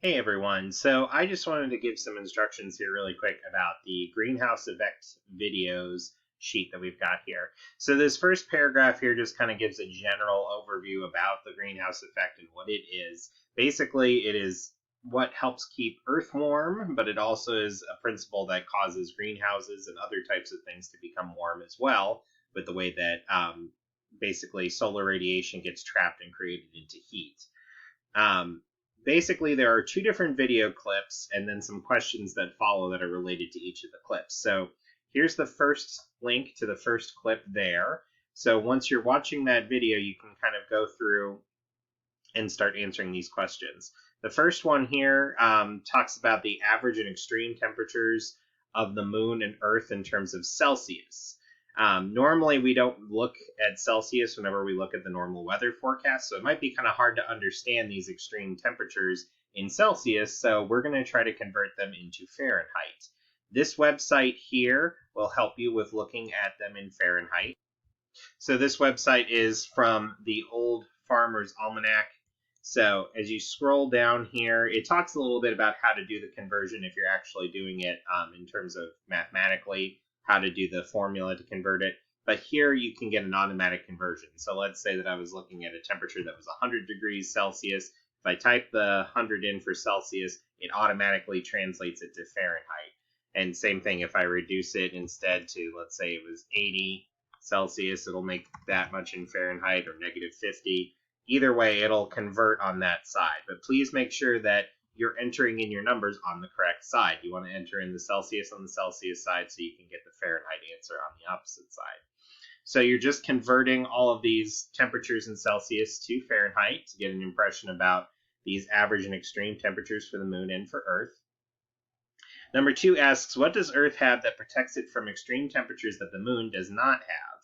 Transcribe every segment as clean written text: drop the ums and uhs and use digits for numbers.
Hey everyone, so I just wanted to give some instructions here really quick about the greenhouse effect videos sheet that we've got here. So this first paragraph here just kind of gives a general overview about the greenhouse effect and what it is. Basically, it is what helps keep Earth warm, but it also is a principle that causes greenhouses and other types of things to become warm as well, with the way that basically solar radiation gets trapped and created into heat. Basically, there are two different video clips and then some questions that follow that are related to each of the clips. So here's the first link to the first clip there. So once you're watching that video, you can kind of go through and start answering these questions. The first one here talks about the average and extreme temperatures of the moon and Earth in terms of Celsius. Normally, we don't look at Celsius whenever we look at the normal weather forecast, so it might be kind of hard to understand these extreme temperatures in Celsius, so we're going to try to convert them into Fahrenheit. This website here will help you with looking at them in Fahrenheit. So this website is from the Old Farmer's Almanac. So as you scroll down here, it talks a little bit about how to do the conversion if you're actually doing it in terms of mathematically, how to do the formula to convert it. But here you can get an automatic conversion. So let's say that I was looking at a temperature that was 100 degrees Celsius. If I type the 100 in for Celsius, it automatically translates it to Fahrenheit. And same thing, if I reduce it instead to, let's say it was 80 Celsius, it'll make that much in Fahrenheit, or negative 50. Either way, it'll convert on that side. But please make sure that you're entering in your numbers on the correct side. You want to enter in the Celsius on the Celsius side so you can get the Fahrenheit answer on the opposite side. So you're just converting all of these temperatures in Celsius to Fahrenheit to get an impression about these average and extreme temperatures for the moon and for Earth. Number 2 asks, what does Earth have that protects it from extreme temperatures that the moon does not have?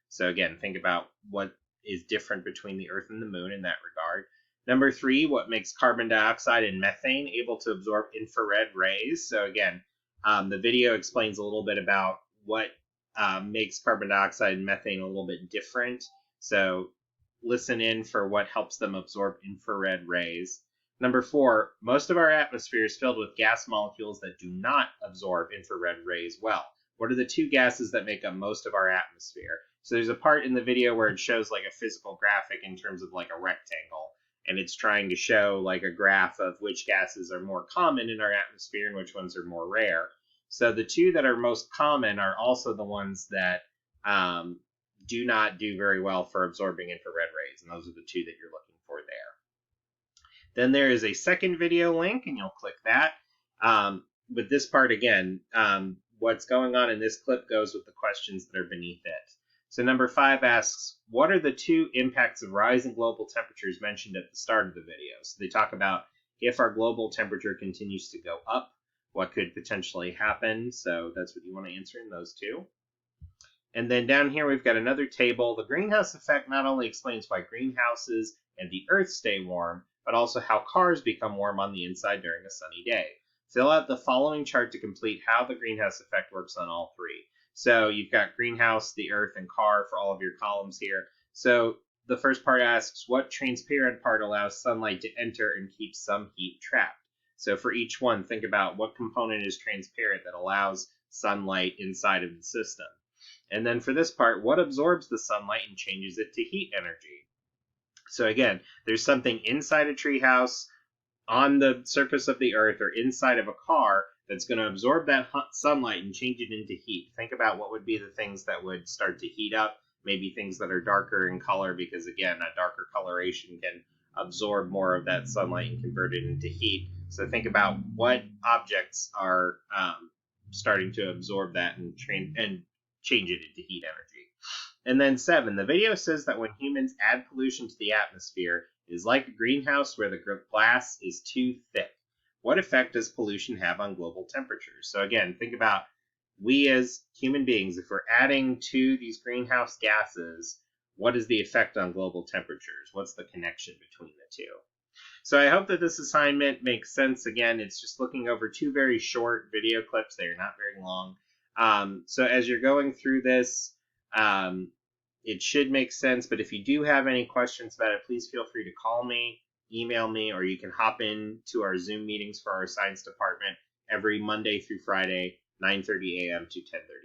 So again, think about what is different between the Earth and the moon in that regard. Number 3, what makes carbon dioxide and methane able to absorb infrared rays? So again, the video explains a little bit about what makes carbon dioxide and methane a little bit different. So listen in for what helps them absorb infrared rays. Number 4, most of our atmosphere is filled with gas molecules that do not absorb infrared rays well. What are the 2 gases that make up most of our atmosphere? So there's a part in the video where it shows like a physical graphic in terms of like a rectangle. And it's trying to show like a graph of which gases are more common in our atmosphere and which ones are more rare. So the 2 that are most common are also the ones that do not do very well for absorbing infrared rays. And those are the 2 that you're looking for there. Then there is a second video link, and you'll click that. With this part again, what's going on in this clip goes with the questions that are beneath it. So number 5 asks, what are the 2 impacts of rising global temperatures mentioned at the start of the video? So they talk about if our global temperature continues to go up, what could potentially happen? So that's what you want to answer in those 2. And then down here we've got another table. The greenhouse effect not only explains why greenhouses and the Earth stay warm, but also how cars become warm on the inside during a sunny day. Fill out the following chart to complete how the greenhouse effect works on all 3. So you've got greenhouse, the Earth, and car for all of your columns here. So the first part asks, what transparent part allows sunlight to enter and keeps some heat trapped? So for each one, think about what component is transparent that allows sunlight inside of the system. And then for this part, what absorbs the sunlight and changes it to heat energy? So again, there's something inside a treehouse, on the surface of the Earth, or inside of a car that's going to absorb that sunlight and change it into heat. Think about what would be the things that would start to heat up, maybe things that are darker in color, because again, a darker coloration can absorb more of that sunlight and convert it into heat. So think about what objects are starting to absorb that and change it into heat energy. And then 7, the video says that when humans add pollution to the atmosphere, it is like a greenhouse where the glass is too thick. What effect does pollution have on global temperatures? So again, think about we as human beings, if we're adding to these greenhouse gases, what is the effect on global temperatures? What's the connection between the 2? So I hope that this assignment makes sense. Again, it's just looking over 2 very short video clips. They are not very long. So as you're going through this, it should make sense. But if you do have any questions about it, please feel free to call me, email me, or you can hop in to our Zoom meetings for our science department every Monday through Friday, 9:30 a.m. to 10:30